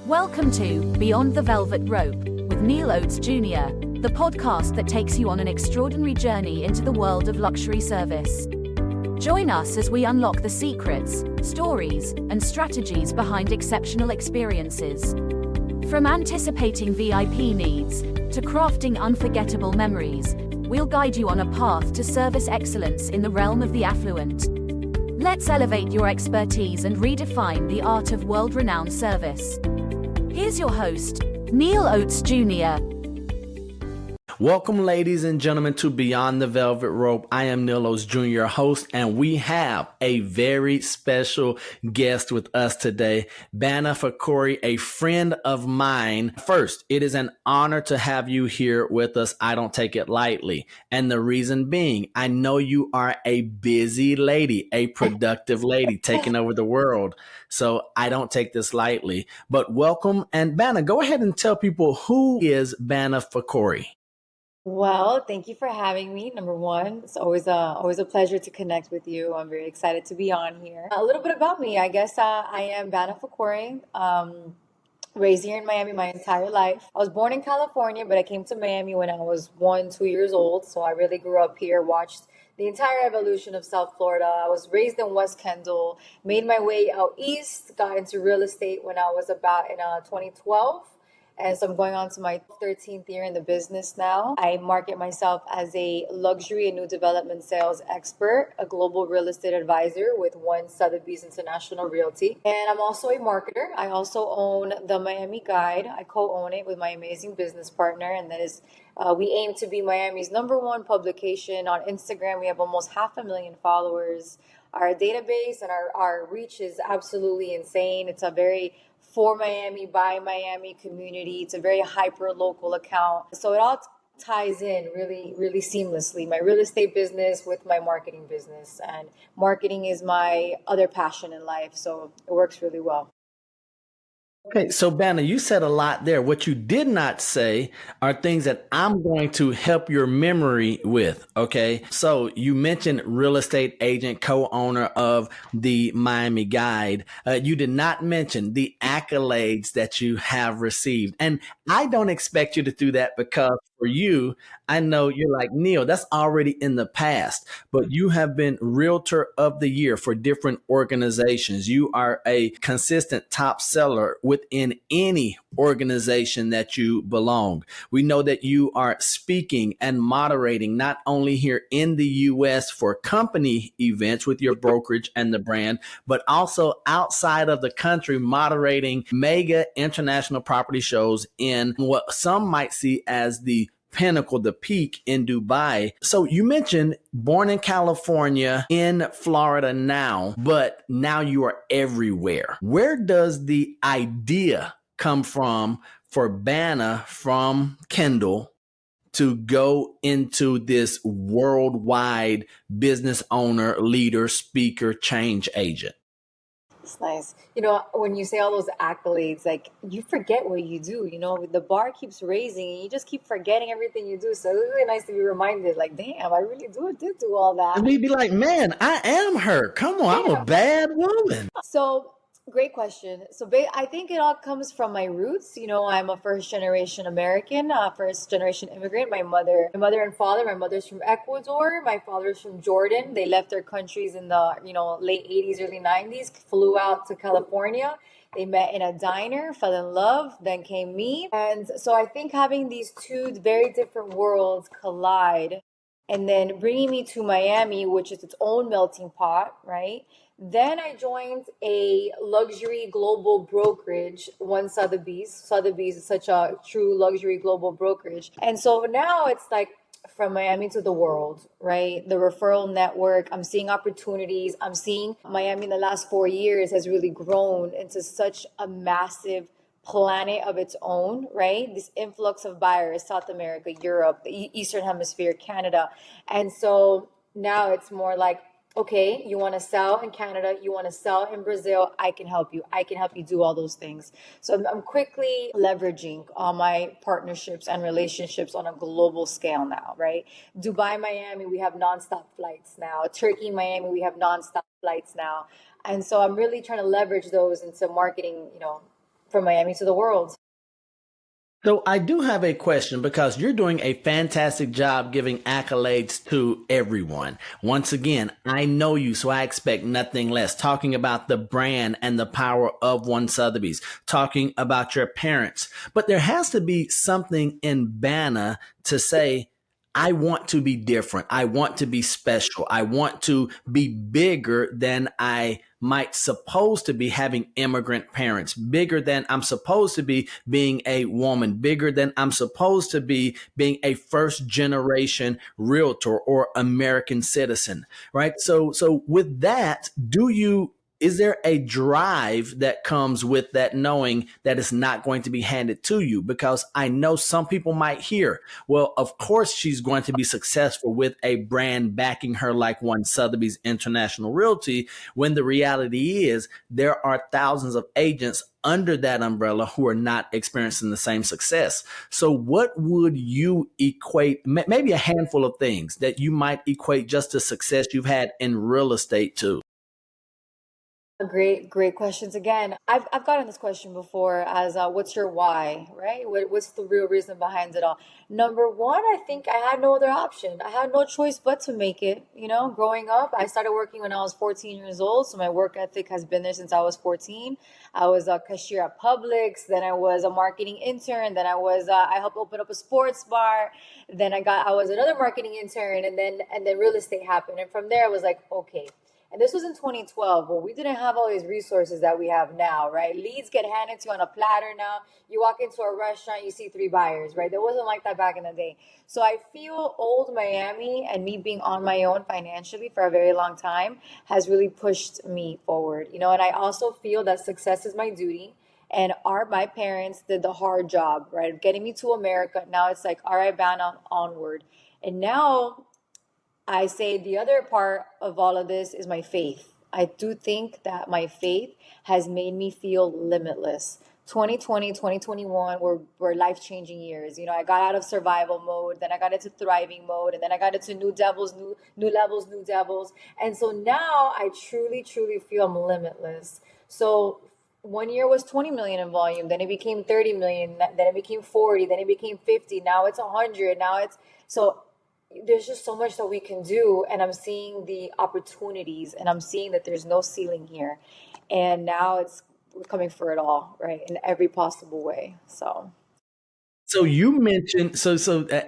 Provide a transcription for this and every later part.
Welcome to Beyond the Velvet Rope with Neal Oates Jr., the podcast that takes you on an extraordinary journey into the world of luxury service. Join us as we unlock the secrets, stories, and strategies behind exceptional experiences. From anticipating VIP needs to crafting unforgettable memories, we'll guide you on a path to service excellence in the realm of the affluent. Let's elevate your expertise and redefine the art of world-renowned service. Here's your host, Neal Oates Jr. Welcome, ladies and gentlemen, to Beyond the Velvet Rope. I am Neal Oates Jr., your host, and we have a very special guest with us today, Banna Fakhoury, a friend of mine. First, it is an honor to have you here with us. I don't take it lightly. And the reason being, I know you are a busy lady, a productive lady, taking over the world. So I don't take this lightly. But welcome. And Banna, go ahead and tell people, who is Banna Fakhoury? Well, thank you for having me. Number one, it's always a pleasure to connect with you. I'm very excited to be on here. A little bit about me, I guess. I am Banna Fakhoury. Raised here in Miami my entire life. I was born in California, but I came to Miami when I was 2 years old. So I really grew up here, watched the entire evolution of South Florida. I was raised in West Kendall, made my way out east, got into real estate when I was about in 2012. And so I'm going on to my 13th year in the business now. I market myself as a luxury and new development sales expert, a global real estate advisor with One Sotheby's International Realty. And I'm also a marketer. I also own the Miami Guide. I co-own it with my amazing business partner. And that is, we aim to be Miami's #1 publication. On Instagram, we have almost 500,000 followers. Our database and our reach is absolutely insane. It's a very for Miami, by Miami community. It's a very hyper local account. So it all ties in really, really seamlessly. My real estate business with my marketing business. And marketing is my other passion in life. So it works really well. Okay, so Banna, you said a lot there. What you did not say are things that I'm going to help your memory with, okay? So you mentioned real estate agent, co-owner of the Miami Guide. You did not mention the accolades that you have received. And I don't expect you to do that because for you, I know you're like, Neal, that's already in the past, but you have been Realtor of the Year for different organizations. You are a consistent top seller within any organization that you belong. We know that you are speaking and moderating not only here in the U.S. for company events with your brokerage and the brand, but also outside of the country, moderating mega international property shows in what some might see as the pinnacle, the peak in Dubai. So you mentioned born in California, in Florida now, but now you are everywhere. Where does the idea come from for Banna from Kendall to go into this worldwide business owner, leader, speaker, change agent? It's nice. When you say all those accolades, like you forget what you do, the bar keeps raising and you just keep forgetting everything you do. So it's really nice to be reminded, like, damn, I really did do all that. And we'd be like, man, I am her. Come on, I'm a bad woman. So great question. So I think it all comes from my roots. I'm a first generation American, first generation immigrant. My mother and father, my mother's from Ecuador. My father's from Jordan. They left their countries in the, late 80s, early 90s, flew out to California. They met in a diner, fell in love, then came me. And so I think having these two very different worlds collide and then bringing me to Miami, which is its own melting pot, right? Then I joined a luxury global brokerage, One Sotheby's. Sotheby's is such a true luxury global brokerage. And so now it's like from Miami to the world, right? The referral network, I'm seeing opportunities. I'm seeing Miami in the last 4 years has really grown into such a massive planet of its own, right? This influx of buyers, South America, Europe, the Eastern Hemisphere, Canada. And so now it's more like, okay, you want to sell in Canada, you want to sell in Brazil, I can help you. I can help you do all those things. So I'm quickly leveraging all my partnerships and relationships on a global scale now, right? Dubai, Miami, we have nonstop flights now. Turkey, Miami, we have nonstop flights now. And so I'm really trying to leverage those into marketing, from Miami to the world. So I do have a question because you're doing a fantastic job giving accolades to everyone. Once again, I know you, so I expect nothing less. Talking about the brand and the power of One Sotheby's, talking about your parents. But there has to be something in Banna to say, I want to be different. I want to be special. I want to be bigger than I might supposed to be, having immigrant parents, bigger than I'm supposed to be being a woman, bigger than I'm supposed to be being a first generation realtor or American citizen, right? So with that, is there a drive that comes with that, knowing that it's not going to be handed to you? Because I know some people might hear, well, of course she's going to be successful with a brand backing her like One Sotheby's International Realty, when the reality is there are thousands of agents under that umbrella who are not experiencing the same success. So what would you equate, maybe a handful of things that you might equate just the success you've had in real estate to? Great questions again. I've gotten this question before as what's your why, right? What's the real reason behind it all? Number one, I think I had no other option. I had no choice but to make it. You know, growing up, I started working when I was 14 years old, so my work ethic has been there since I was 14. I was a cashier at Publix, then I was a marketing intern, then I helped open up a sports bar, then I was another marketing intern, and then real estate happened, and from there I was like, okay. And this was in 2012, where we didn't have all these resources that we have now, right? Leads get handed to you on a platter now. You walk into a restaurant, you see 3 buyers, right? That wasn't like that back in the day. So I feel old Miami and me being on my own financially for a very long time has really pushed me forward, you know. And I also feel that success is my duty. And my parents did the hard job, right, of getting me to America. Now it's like, all right, Banna, onward. And now I say the other part of all of this is my faith. I do think that my faith has made me feel limitless. 2020, 2021 were life-changing years. You know, I got out of survival mode, then I got into thriving mode, and then I got into new levels, new devils. And so now I truly, truly feel I'm limitless. So one year was 20 million in volume, then it became 30 million, then it became 40, then it became 50, now it's 100, now it's so there's just so much that we can do, and I'm seeing the opportunities, and I'm seeing that there's no ceiling here, and now we're coming for it all, right, in every possible way. So you mentioned,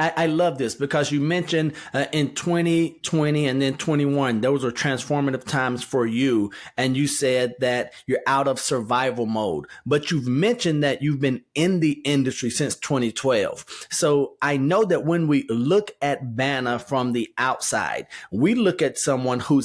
I love this because you mentioned in 2020 and then 21, those are transformative times for you. And you said that you're out of survival mode, but you've mentioned that you've been in the industry since 2012. So I know that when we look at Banna from the outside, we look at someone who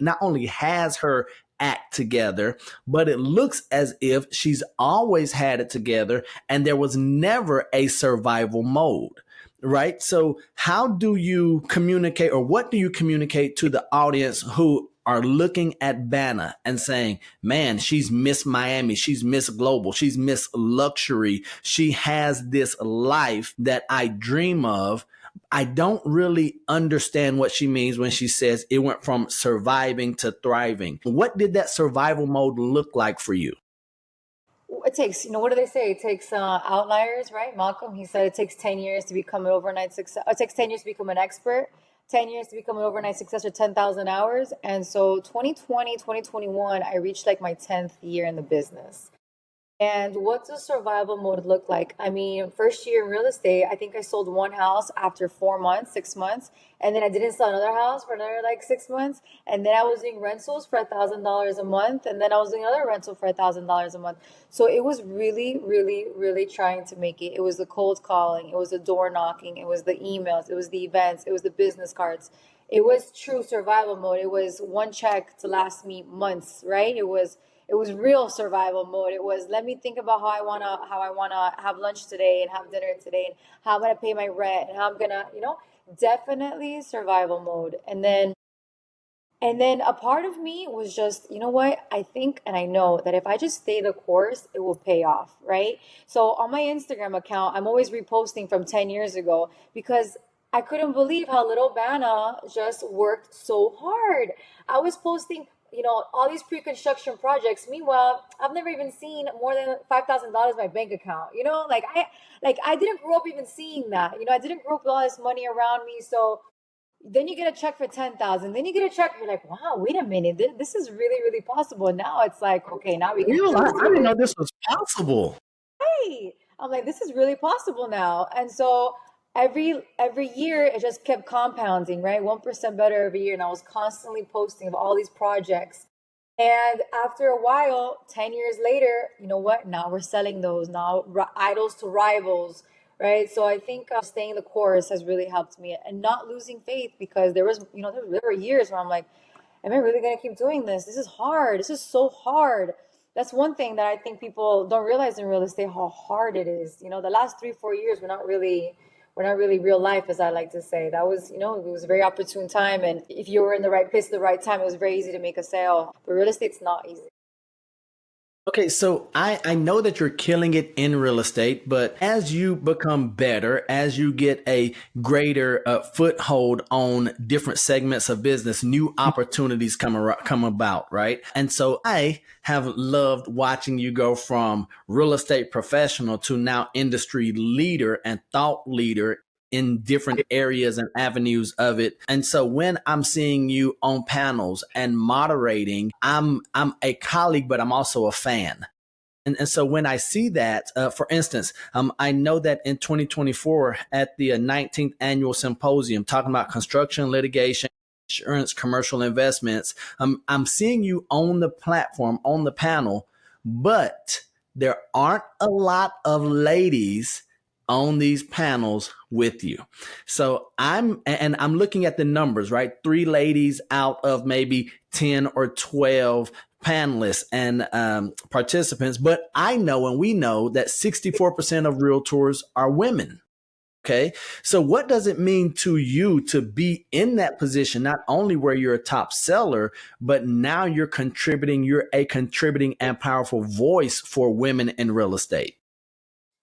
not only has her act together, but it looks as if she's always had it together and there was never a survival mode, right? So how do you communicate, or what do you communicate to the audience who are looking at Banna and saying, man, she's Miss Miami, she's Miss Global, she's Miss Luxury, she has this life that I dream of. I don't really understand what she means when she says it went from surviving to thriving. What did that survival mode look like for you? It takes, what do they say? It takes outliers, right? Malcolm, he said it takes 10 years to become an overnight success. It takes 10 years to become an expert, 10 years to become an overnight success, or 10,000 hours. And so 2020, 2021, I reached like my 10th year in the business. And what does survival mode look like? I mean, first year in real estate, I think I sold one house after 4 months, 6 months. And then I didn't sell another house for another like 6 months. And then I was doing rentals for $1,000 a month. And then I was doing another rental for $1,000 a month. So it was really, really, really trying to make it. It was the cold calling. It was the door knocking. It was the emails. It was the events. It was the business cards. It was true survival mode. It was one check to last me months, right? It was real survival mode. It was, let me think about how I wanna have lunch today and have dinner today, and how I'm gonna pay my rent, and how I'm gonna, definitely survival mode. And then a part of me was just, you know what? I think and I know that if I just stay the course, it will pay off, right? So on my Instagram account, I'm always reposting from 10 years ago because I couldn't believe how little Banna just worked so hard. I was posting all these pre-construction projects. Meanwhile, I've never even seen more than $5,000 in my bank account. I didn't grow up even seeing that. I didn't grow up with all this money around me. So then you get a check for 10,000. Then you get a check. You're like, wow, wait a minute, this is really, really possible. Now it's like, okay, now we can Real, really I do didn't it. know this was possible. Right. I'm like, this is really possible now. And so every year it just kept compounding, right? 1% better every year. And I was constantly posting of all these projects. And after a while, 10 years later, you know what? Now we're selling those now, idols to rivals, right? So I think staying the course has really helped me and not losing faith, because there were years where I'm like, am I really going to keep doing this? This is hard. This is so hard. That's one thing that I think people don't realize in real estate, how hard it is. The last 3-4 years we're not really real life, as I like to say. That was, it was a very opportune time. And if you were in the right place at the right time, it was very easy to make a sale. But real estate's not easy. Okay, so I know that you're killing it in real estate, but as you become better, as you get a greater foothold on different segments of business, new opportunities come about, right? And so I have loved watching you go from real estate professional to now industry leader and thought leader in different areas and avenues of it. And so when I'm seeing you on panels and moderating, I'm a colleague, but I'm also a fan. And so when I see that, for instance, I know that in 2024 at the 19th annual symposium talking about construction, litigation, insurance, commercial investments, I'm seeing you on the platform, on the panel, but there aren't a lot of ladies on these panels with you. So I'm looking at the numbers, right? 3 ladies out of maybe 10 or 12 panelists and participants. But I know, and we know, that 64% of realtors are women. Okay. So what does it mean to you to be in that position, not only where you're a top seller, but now you're a contributing and powerful voice for women in real estate?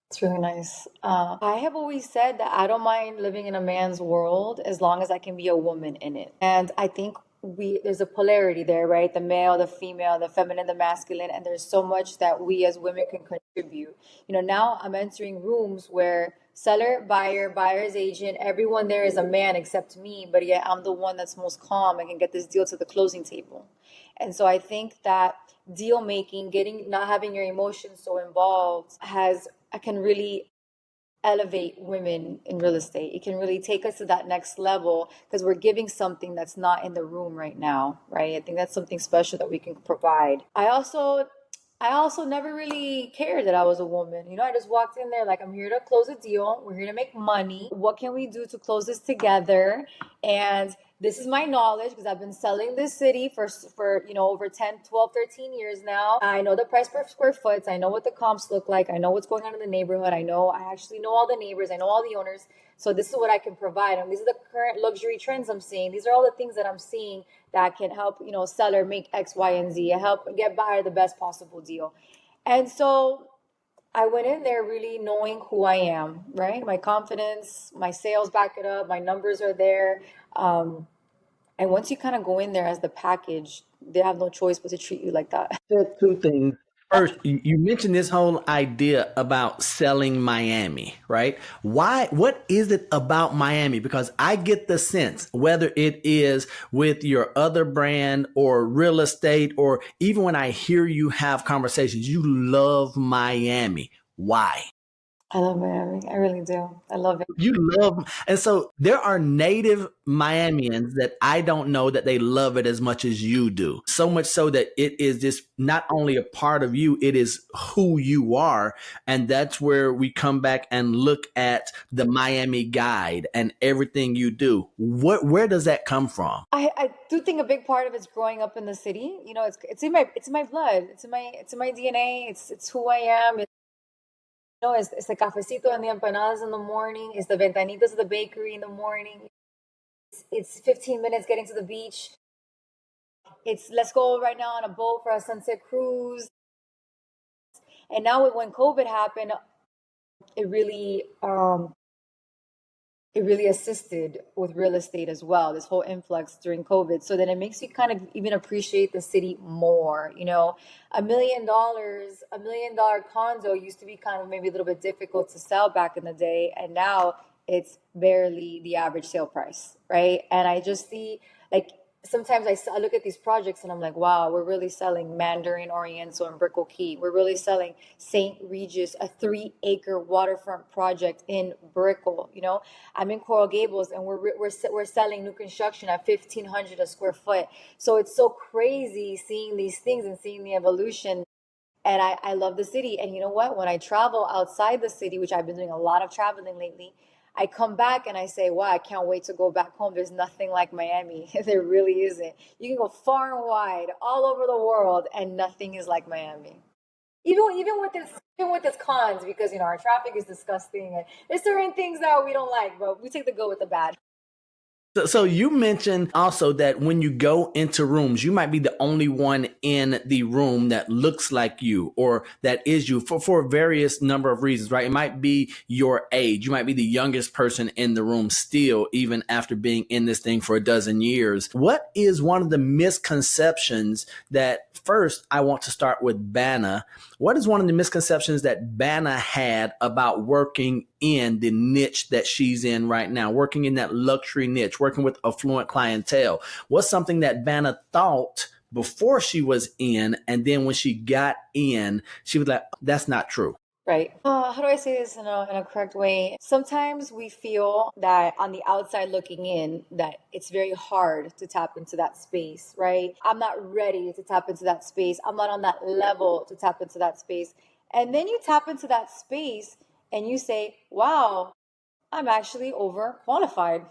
It's really nice. I have always said that I don't mind living in a man's world as long as I can be a woman in it. And I think there's a polarity there, right? The male, the female, the feminine, the masculine, and there's so much that we as women can contribute. Now I'm entering rooms where seller, buyer, buyer's agent, everyone there is a man except me, but yet I'm the one that's most calm and can get this deal to the closing table. And so I think that deal making, not having your emotions so involved, I can really elevate women in real estate. It can really take us to that next level because we're giving something that's not in the room right now, right? I think that's something special that we can provide. I also never really cared that I was a woman. I just walked in there like, I'm here to close a deal. We're here to make money. What can we do to close this together? And this is my knowledge because I've been selling this city for over 10, 12, 13 years now. I know the price per square foot. I know what the comps look like. I know what's going on in the neighborhood. I actually know all the neighbors. I know all the owners. So this is what I can provide. And these are the current luxury trends I'm seeing. These are all the things that I'm seeing that can help, seller make X, Y, and Z, help get buyer the best possible deal. And so I went in there really knowing who I am, right? My confidence, my sales back it up, my numbers are there. And once you kind of go in there as the package, they have no choice but to treat you like that. Said 2 things. First, you mentioned this whole idea about selling Miami, right? Why? What is it about Miami? Because I get the sense, whether it is with your other brand or real estate, or even when I hear you have conversations, you love Miami. Why? I love Miami. I really do. I love it. You love, and so there are native Miamians that I don't know that they love it as much as you do. So much so that it is just not only a part of you, it is who you are. And that's where we come back and look at the Miami guide and everything you do. Where does that come from? I do think a big part of it's growing up in the city. It's in my blood. It's in my DNA. It's who I am. It's the cafecito and the empanadas in the morning. It's the ventanitas of the bakery in the morning. It's 15 minutes getting to the beach. It's let's go right now on a boat for a sunset cruise. And now when COVID happened, it really it really assisted with real estate as well, this whole influx during COVID. So then it makes you kind of even appreciate the city more. You know, $1 million condo used to be kind of maybe a little bit difficult to sell back in the day. And now it's barely the average sale price, right? And I just see like, sometimes I look at these projects and I'm like, wow, we're really selling Mandarin Oriental and Brickell Key. We're really selling St. Regis, a 3-acre waterfront project in Brickell. You know, I'm in Coral Gables and we're selling new construction at 1,500 a square foot. So it's so crazy seeing these things and seeing the evolution. And I love the city. And you know what? When I travel outside the city, which I've been doing a lot of traveling lately, I come back and I say, wow, I can't wait to go back home. There's nothing like Miami. There really isn't. You can go far and wide all over the world and nothing is like Miami. Even with its cons, because you know our traffic is disgusting and there's certain things that we don't like, but we take the good with the bad. So you mentioned also that when you go into rooms, you might be the only one in the room that looks like you or that is you for various number of reasons, right? It might be your age. You might be the youngest person in the room still, even after being in this thing for a dozen years. What is one of the misconceptions that first I want to start with Banna? What is one of the misconceptions that Banna had about working in the niche that she's in right now, working in that luxury niche, working with affluent clientele? What's something that Banna thought before she was in, and then when she got in, she was like, that's not true? Right. How do I say this in a correct way? Sometimes we feel that on the outside looking in, that it's very hard to tap into that space, right? I'm not ready to tap into that space. I'm not on that level to tap into that space. And then you tap into that space and you say, wow, I'm actually overqualified.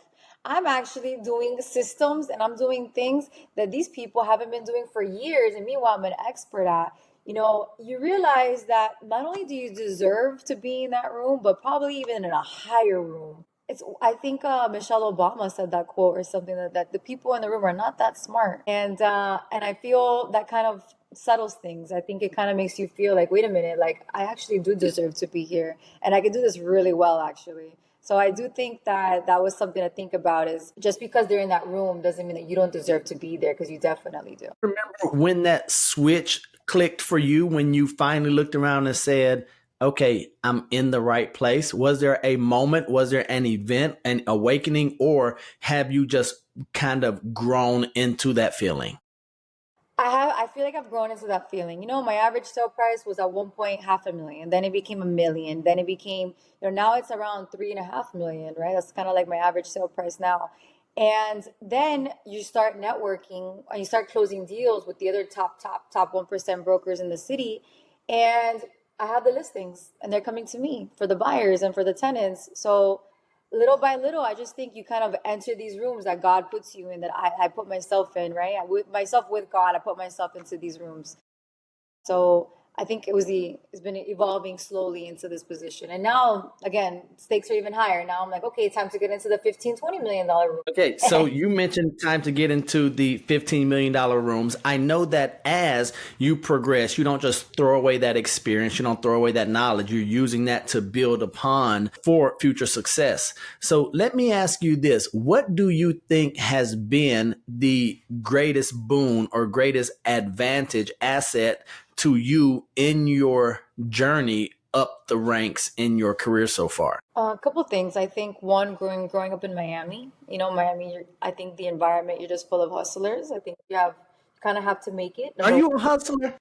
I'm actually doing systems and I'm doing things that these people haven't been doing for years. And meanwhile, I'm an expert at. You know, you realize that not only do you deserve to be in that room, but probably even in a higher room. I think Michelle Obama said that quote or something that the people in the room are not that smart. And I feel that kind of settles things. I think it kind of makes you feel like, wait a minute, like I actually do deserve to be here and I can do this really well, actually. So I do think that that was something to think about, is just because they're in that room doesn't mean that you don't deserve to be there, because you definitely do. Remember when that switch clicked for you, when you finally looked around and said, okay, I'm in the right place? Was there a moment? Was there an event, an awakening, or have you just kind of grown into that feeling? I feel like I've grown into that feeling. You know, my average sale price was at one point half a million. Then it became 1 million. Then it became, you know, now it's around 3.5 million, right? That's kind of like my average sale price now. And then you start networking and you start closing deals with the other top 1% brokers in the city. And I have the listings and they're coming to me for the buyers and for the tenants. So little by little, I just think you kind of enter these rooms that God puts you in, that I put myself in, right? With God, I put myself into these rooms. So I think it's been evolving slowly into this position. And now, again, stakes are even higher. Now I'm like, okay, time to get into the $15-20 million room. Okay, so you mentioned time to get into the $15 million rooms. I know that as you progress, you don't just throw away that experience, you don't throw away that knowledge. You're using that to build upon for future success. So let me ask you this. What do you think has been the greatest boon or greatest advantage asset to you in your journey up the ranks in your career so far? A couple things. I think one, growing up in Miami. You know, Miami. I think the environment, you're just full of hustlers. I think you kind of have to make it. Are you a hustler?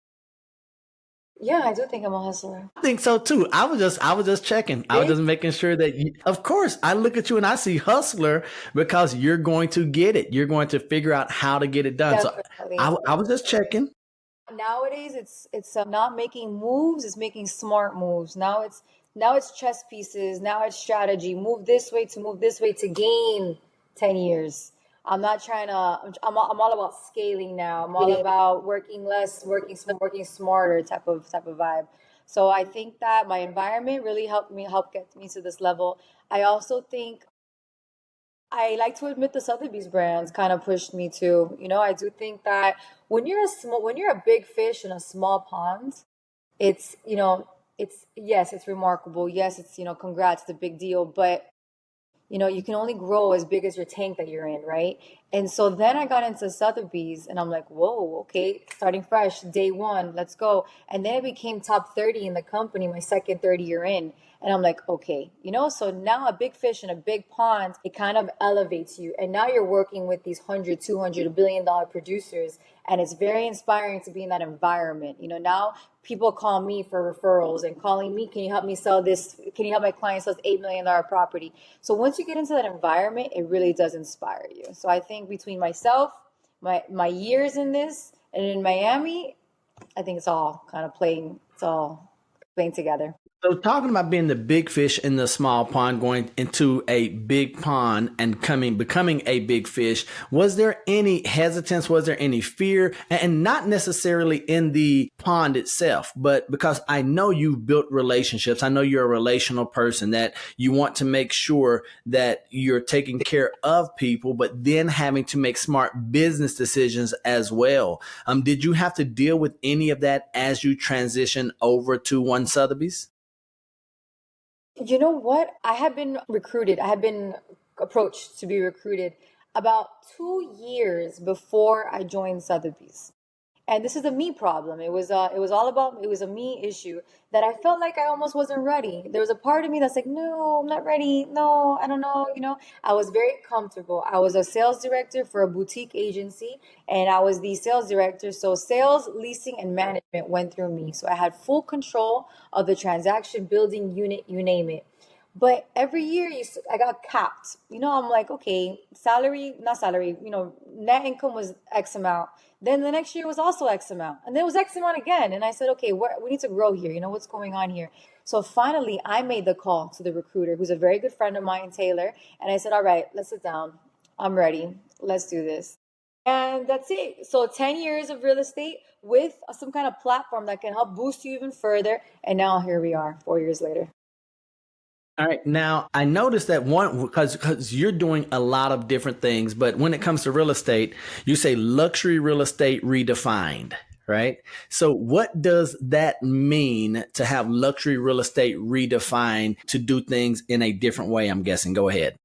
Yeah, I do think I'm a hustler. I think so too. I was just checking. I was Really? just making sure that of course, I look at you and I see hustler because you're going to get it. You're going to figure out how to get it done. So Definitely. I was just checking. Nowadays, it's not making moves; it's making smart moves. Now it's chess pieces. Now it's strategy. Move this way to gain 10 years. I'm not trying to. I'm all about scaling now. I'm all about working less, working smarter type of vibe. So I think that my environment really help get me to this level. I also think I like to admit the Sotheby's brands kind of pushed me too. You know, I do think that when you're a big fish in a small pond, it's, yes, it's remarkable. Yes, it's, congrats, it's a big deal, but you can only grow as big as your tank that you're in, right? And so then I got into Sotheby's and I'm like, whoa, okay, starting fresh, day one, let's go. And then I became top 30 in the company, my second 30 year in. And I'm like, okay, so now a big fish in a big pond, it kind of elevates you. And now you're working with these 100, 200, $1 billion producers. And it's very inspiring to be in that environment. Now people call me for referrals and calling me, can you help me sell this? Can you help my client sell this $8 million property? So once you get into that environment, it really does inspire you. So I think between myself, my years in this and in Miami, I think it's all playing together. So talking about being the big fish in the small pond, going into a big pond and becoming a big fish, was there any hesitance? Was there any fear? And not necessarily in the pond itself, but because I know you've built relationships. I know you're a relational person, that you want to make sure that you're taking care of people, but then having to make smart business decisions as well. Did you have to deal with any of that as you transition over to One Sotheby's? You know what? I have been recruited. I have been approached to be recruited about 2 years before I joined Sotheby's. And this is a me problem. It was a me issue that I felt like I almost wasn't ready. There was a part of me that's like, no, I'm not ready. No, I don't know. I was very comfortable. I was a sales director for a boutique agency and I was the sales director. So sales, leasing, and management went through me. So I had full control of the transaction, building unit, you name it. But every year I got capped. I'm like, okay, not salary, net income was X amount. Then the next year was also X amount. And then it was X amount again. And I said, okay, we need to grow here. What's going on here? So finally, I made the call to the recruiter, who's a very good friend of mine, Taylor. And I said, all right, let's sit down. I'm ready. Let's do this. And that's it. So 10 years of real estate with some kind of platform that can help boost you even further. And now here we are 4 years later. All right. Now, I noticed that because you're doing a lot of different things, but when it comes to real estate, you say luxury real estate redefined, right? So what does that mean to have luxury real estate redefined to do things in a different way? I'm guessing. Go ahead.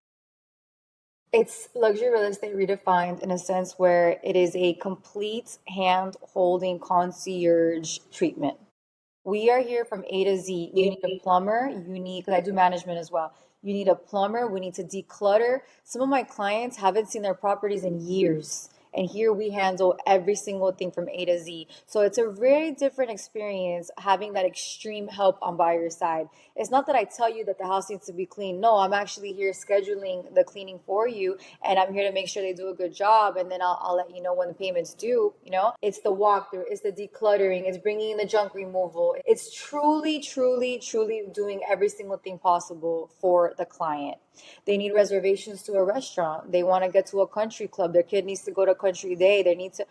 It's luxury real estate redefined in a sense where it is a complete hand-holding concierge treatment. We are here from A to Z. You need a plumber. Because I do management as well. You need a plumber. We need to declutter. Some of my clients haven't seen their properties in years. And here we handle every single thing from A to Z. So it's a very different experience having that extreme help on by your side. It's not that I tell you that the house needs to be clean. No, I'm actually here scheduling the cleaning for you. And I'm here to make sure they do a good job. And then I'll let you know when the payment's due. It's the walkthrough. It's the decluttering. It's bringing in the junk removal. It's truly, truly, truly doing every single thing possible for the client. They need reservations to a restaurant. They want to get to a country club. Their kid needs to go to country day. They need to,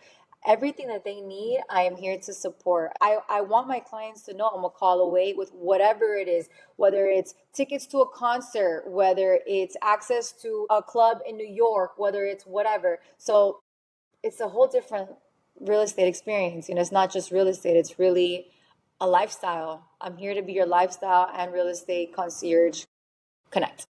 everything that they need, I am here to support. I want my clients to know I'm a call away with whatever it is, whether it's tickets to a concert, whether it's access to a club in New York, whether it's whatever. So it's a whole different real estate experience. It's not just real estate. It's really a lifestyle. I'm here to be your lifestyle and real estate concierge connect.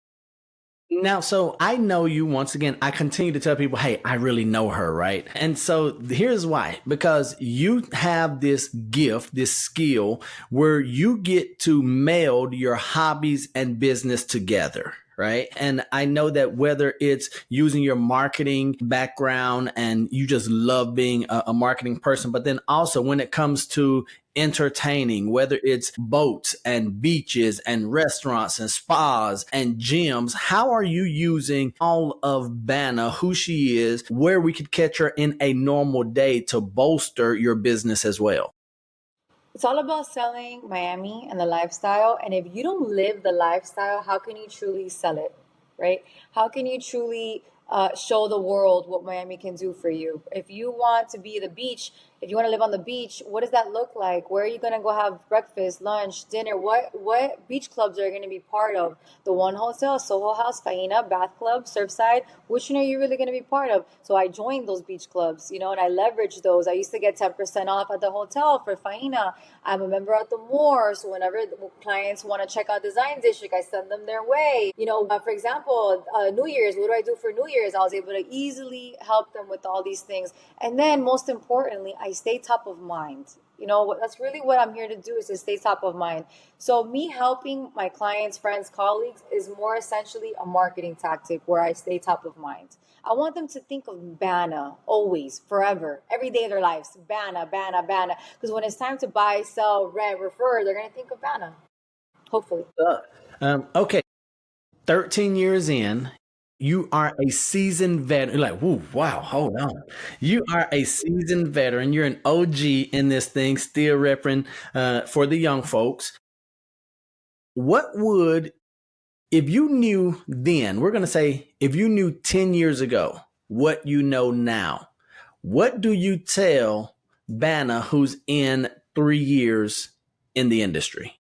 Now, so I know you once again. I continue to tell people, hey, I really know her, right? And so here's why. Because you have this gift, this skill where you get to meld your hobbies and business together. Right. And I know that whether it's using your marketing background and you just love being a marketing person, but then also when it comes to entertaining, whether it's boats and beaches and restaurants and spas and gyms, how are you using all of Banna, who she is, where we could catch her in a normal day to bolster your business as well? It's all about selling Miami and the lifestyle. And if you don't live the lifestyle, how can you truly sell it, right? How can you truly show the world what Miami can do for you? If you want to be the beach, If you want to live on the beach, what does that look like? Where are you going to go have breakfast, lunch, dinner? What beach clubs are you going to be part of? The One Hotel, Soho House, Faina, Bath Club, Surfside. Which one are you really going to be part of? So I joined those beach clubs, and I leveraged those. I used to get 10% off at the hotel for Faina. I'm a member at the Moore, so whenever clients want to check out Design District, I send them their way. For example, New Year's, what do I do for New Year's? I was able to easily help them with all these things. And then most importantly, I stay top of mind. That's really what I'm here to do, is to stay top of mind. So me helping my clients, friends, colleagues is more essentially a marketing tactic where I stay top of mind. I want them to think of Banna always, forever, every day of their lives. Banna, Banna, Banna. Because when it's time to buy, sell, rent, refer, they're going to think of Banna. Hopefully. Okay. 13 years in, you are a seasoned veteran. You're like, whoa, wow, hold on. You are a seasoned veteran. You're an OG in this thing, still repping for the young folks. What would, if you knew then, we're going to say, if you knew 10 years ago what you know now, what do you tell Banna, who's in 3 years in the industry?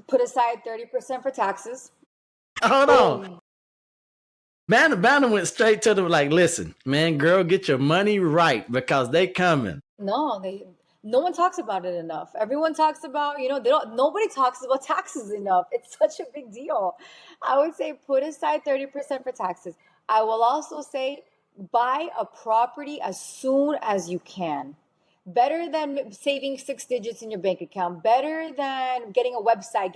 Put aside 30% for taxes. Hold on. Banna went straight to the, like, listen, man, girl, get your money right because they coming. No one talks about it enough. Everyone talks about, nobody talks about taxes enough. It's such a big deal. I would say put aside 30% for taxes. I will also say buy a property as soon as you can. Better than saving 6 digits in your bank account. Better than getting a website.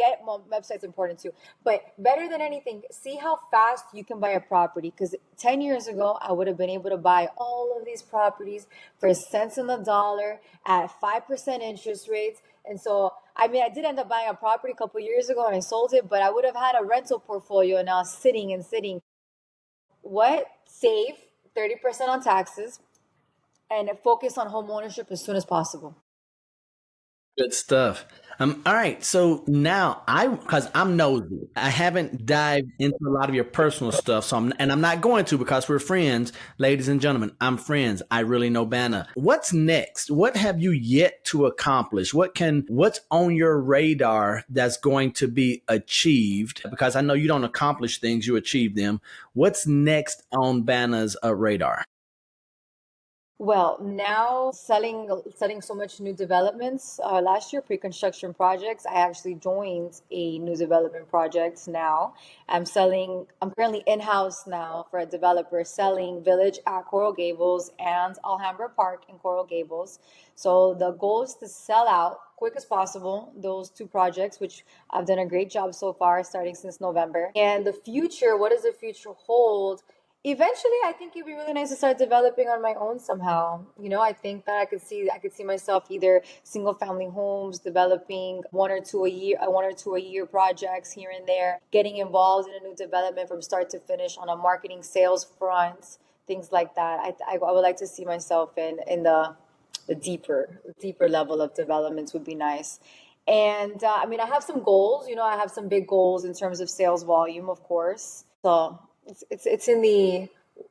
Website's important too. But better than anything, see how fast you can buy a property. Because 10 years ago, I would have been able to buy all of these properties for cents on the dollar at 5% interest rates. And so, I did end up buying a property a couple years ago and I sold it, but I would have had a rental portfolio now sitting. Save 30% on taxes and focus on home ownership as soon as possible. Good stuff. All right. So now because I'm nosy, I haven't dived into a lot of your personal stuff. So I'm not going to, because we're friends, ladies and gentlemen. I'm friends. I really know Banna. What's next? What have you yet to accomplish? What's on your radar that's going to be achieved? Because I know you don't accomplish things, you achieve them. What's next on Banna's radar? Well, now selling so much new developments. Last year, pre-construction projects. I actually joined a new development project now. I'm currently in-house now for a developer selling Village at Coral Gables and Alhambra Park in Coral Gables. So the goal is to sell out quick as possible those two projects, which I've done a great job so far, starting since November. And the future, what does the future hold? Eventually, I think it'd be really nice to start developing on my own somehow. I think that I could see myself either single family homes, developing one or two a year projects here and there, getting involved in a new development from start to finish on a marketing sales front, things like that. I would like to see myself in the deeper level of developments would be nice. And I have some goals. I have some big goals in terms of sales volume, of course. So it's in the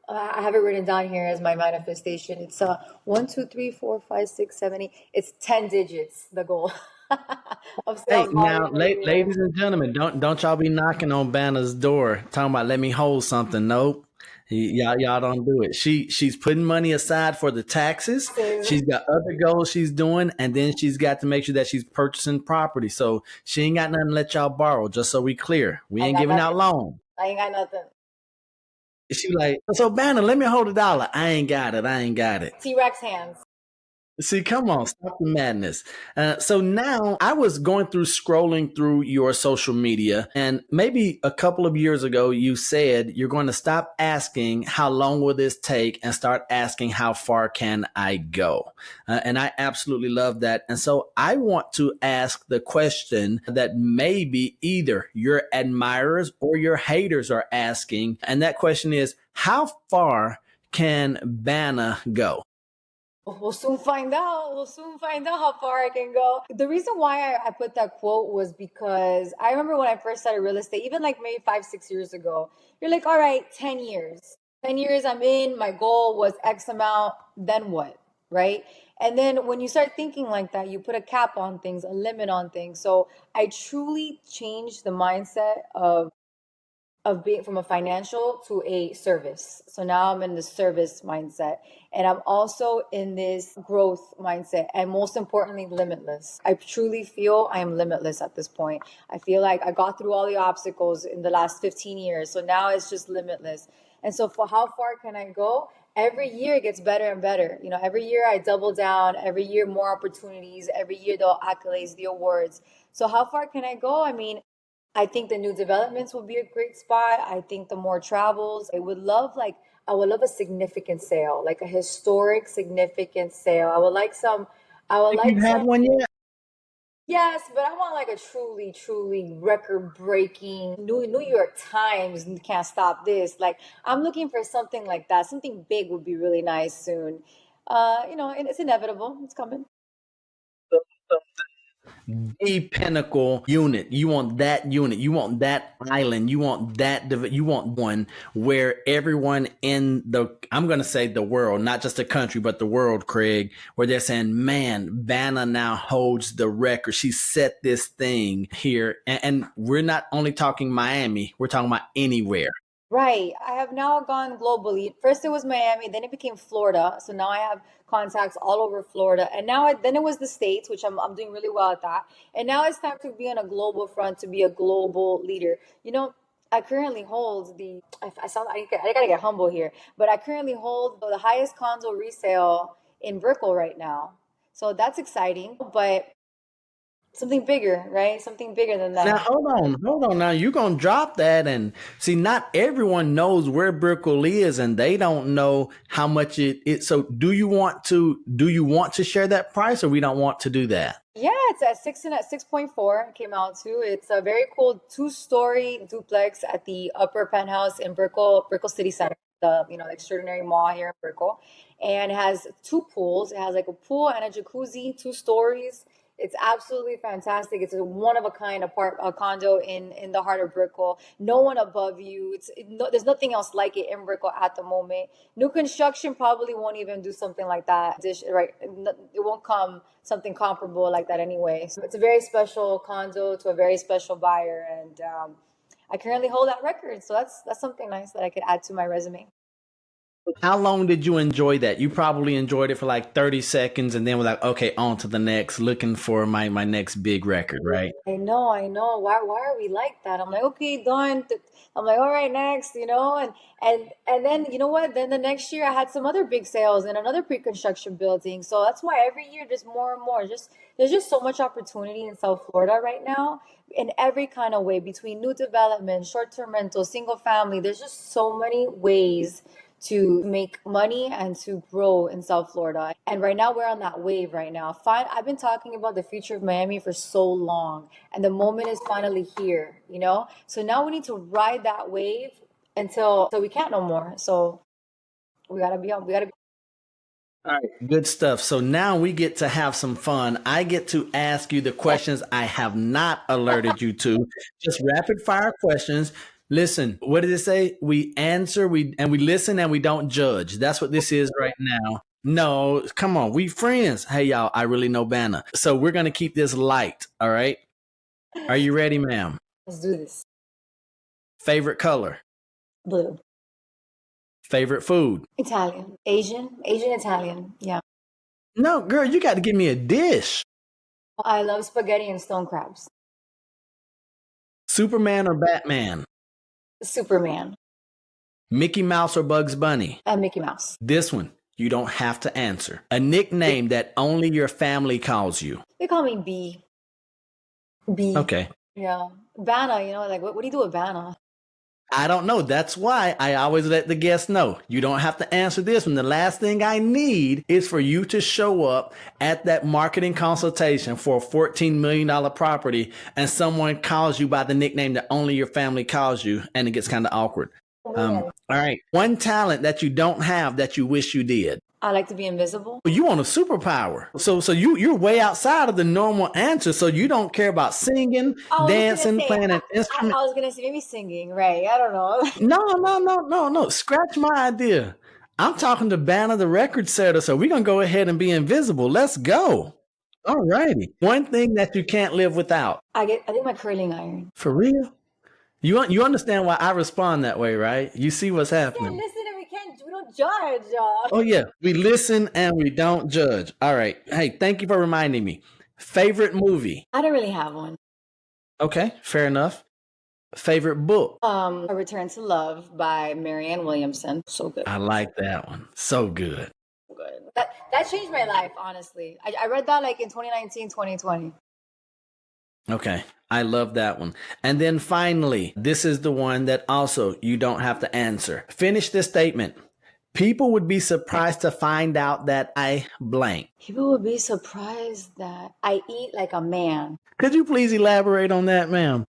I have it written down here as my manifestation. It's 1, 2, 3, 4, 5, 6, 7, 8. It's 10 digits, the goal of Hey, sales now, volume every year. ladies and gentlemen, don't y'all be knocking on Banna's door talking about let me hold something. Nope. Y'all don't do it. She's putting money aside for the taxes. She's got other goals she's doing, and then she's got to make sure that she's purchasing property. So she ain't got nothing to let y'all borrow, just so we clear. We ain't giving out loans. I ain't got nothing. She like, so Banna, let me hold $1. I ain't got it. T-Rex hands. See, come on, stop the madness. So now I was going through scrolling through your social media, and maybe a couple of years ago, you said you're going to stop asking how long will this take and start asking how far can I go? And I absolutely love that. And so I want to ask the question that maybe either your admirers or your haters are asking. And that question is, how far can Banna go? We'll soon find out. We'll soon find out how far I can go. The reason why I put that quote was because I remember when I first started real estate, even like maybe 5-6 years ago, you're like, all right, 10 years. 10 years I'm in, my goal was X amount, then what? right? And then when you start thinking like that, you put a cap on things, a limit on things. So I truly changed the mindset of being from a financial to a service. So now I'm in the service mindset, and I'm also in this growth mindset, and most importantly, limitless. I truly feel I am limitless at this point. I feel like I got through all the obstacles in the last 15 years. So now it's just limitless. And so for how far can I go? Every year it gets better and better. You know, every year I double down, every year more opportunities, every year the accolades, the awards. So how far can I go? I mean, I think the new developments will be a great spot. I think the more travels, I would love a significant sale, like a historic significant sale. I would Think like you've had some, one yet? yes, but I want like a truly, truly record breaking New York Times can't stop this. Like I'm looking for something like that. Something big would be really nice soon. And it's inevitable. It's coming. The pinnacle unit. You want that unit. You want that island. You want you want one where everyone in I'm going to say the world, not just the country, but the world, Craig, where they're saying, man, Banna now holds the record. She set this thing here. And we're not only talking Miami, we're talking about anywhere. Right. I have now gone globally. First it was Miami, then it became Florida. So now I have contacts all over Florida. And then it was the States, which I'm doing really well at that. And now it's time to be on a global front, to be a global leader. I currently hold I gotta get humble here, but I currently hold the highest condo resale in Brickell right now. So that's exciting, but something bigger, right? Something bigger than Now, that. hold on. Now you're gonna drop that, and see, not everyone knows where Brickell is, and they don't know how much it. So, do you want to share that price, or we don't want to do that? Yeah, it's at 6.4. It came out too. It's a very cool two-story duplex at the upper penthouse in Brickell City Center, the extraordinary mall here in Brickell, and it has two pools. It has like a pool and a jacuzzi, 2 stories. It's absolutely fantastic. It's a one of a kind a condo in the heart of Brickell. No one above you. There's nothing else like it in Brickell at the moment. New construction probably won't even do something like that. Right? It won't come something comparable like that anyway. So it's a very special condo to a very special buyer, and I currently hold that record. So that's something nice that I could add to my resume. How long did you enjoy that? You probably enjoyed it for like 30 seconds, and then we're like, okay, on to the next, looking for my next big record, right? I know. Why are we like that? I'm like, okay, done. I'm like, all right, next, and then you know what? Then the next year I had some other big sales in another pre-construction building. So that's why every year there's more and more. There's just so much opportunity in South Florida right now in every kind of way, between new development, short-term rental, single family. There's just so many ways to make money and to grow in South Florida. And right now we're on that wave right now. I've been talking about the future of Miami for so long, and the moment is finally here. So now we need to ride that wave until so we can't no more. So we gotta be. All right, good stuff. So now we get to have some fun. I get to ask you the questions I have not alerted you to. Just rapid fire questions. Listen, what did it say? We answer, we listen, and we don't judge. That's what this is right now. No, come on, we friends. Hey y'all, I really know Banna. So we're gonna keep this light. All right. Are you ready, ma'am? Let's do this. Favorite color? Blue. Favorite food? Italian. Asian Italian. Yeah. No, girl, you got to give me a dish. I love spaghetti and stone crabs. Superman or Batman? Superman. Mickey Mouse or Bugs Bunny? And Mickey Mouse. This one, you don't have to answer. A nickname that only your family calls you. They call me B. B. Okay. Yeah. Banna, like what do you do with Banna? I don't know. That's why I always let the guests know. You don't have to answer this one. The last thing I need is for you to show up at that marketing consultation for a $14 million property and someone calls you by the nickname that only your family calls you, and it gets kind of awkward. All right. One talent that you don't have that you wish you did. I like to be invisible. You want a superpower. So you're way outside of the normal answer. So you don't care about singing, dancing, playing an instrument. I was gonna say maybe singing, right? I don't know. No. Scratch my idea. I'm talking to Banna, the record setter, so we're going to go ahead and be invisible. Let's go. All righty. One thing that you can't live without. I think my curling iron. For real? You understand why I respond that way, right? You see what's Yeah, happening. listen, and we don't judge. Oh, yeah. We listen and we don't judge. All right. Hey, thank you for reminding me. Favorite movie? I don't really have one. Okay, fair enough. Favorite book? A Return to Love by Marianne Williamson. So good. I like that one. So good. Good. That changed my life, honestly. I read that like in 2019, 2020. Okay, I love that one. And then finally, this is the one that also you don't have to answer. Finish this statement. People would be surprised to find out that I blank. People would be surprised that I eat like a man. Could you please elaborate on that, ma'am?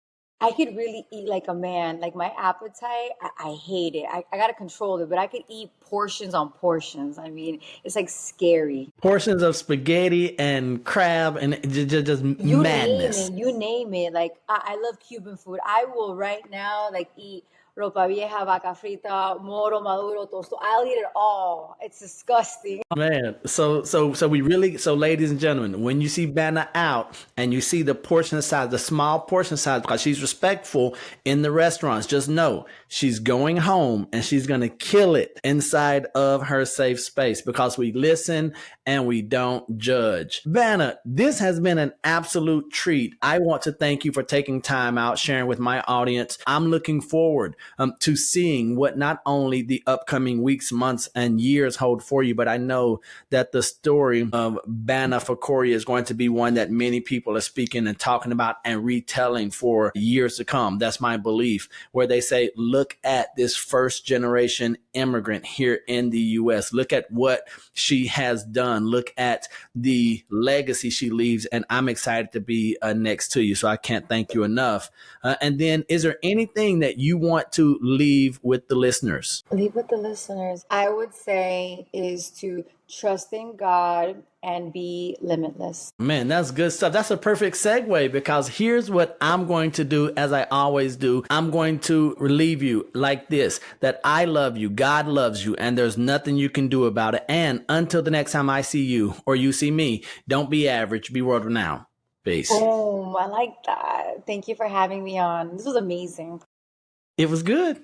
I could really eat like a man. Like my appetite, I hate it. I got to control it, but I could eat portions on portions. I mean, it's like scary. Portions of spaghetti and crab and just You madness. name it. You name it. Like I love Cuban food. I will right now like eat ropa vieja, vaca frita, moro, maduro, tosto. I'll eat it all. It's disgusting. Man, so ladies and gentlemen, when you see Banna out and you see the portion size, the small portion size, because she's respectful in the restaurants, just know she's going home and she's going to kill it inside of her safe space because we listen and we don't judge. Banna, this has been an absolute treat. I want to thank you for taking time out, sharing with my audience. I'm looking forward to seeing what not only the upcoming weeks, months, and years hold for you, but I know that the story of Banna Fakhoury is going to be one that many people are speaking and talking about and retelling for years to come. That's my belief, where they say, look at this first generation immigrant here in the U.S. Look at what she has done. Look at the legacy she leaves. And I'm excited to be next to you. So I can't thank you enough. And then is there anything that you want to leave with the listeners? Leave with the listeners. I would say is to trust in God and be limitless. Man, that's good stuff. That's a perfect segue because here's what I'm going to do as I always do. I'm going to relieve you like this, that I love you, God loves you, and there's nothing you can do about it. And until the next time I see you or you see me, don't be average, be world renowned. Peace. Oh, I like that. Thank you for having me on. This was amazing. It was good.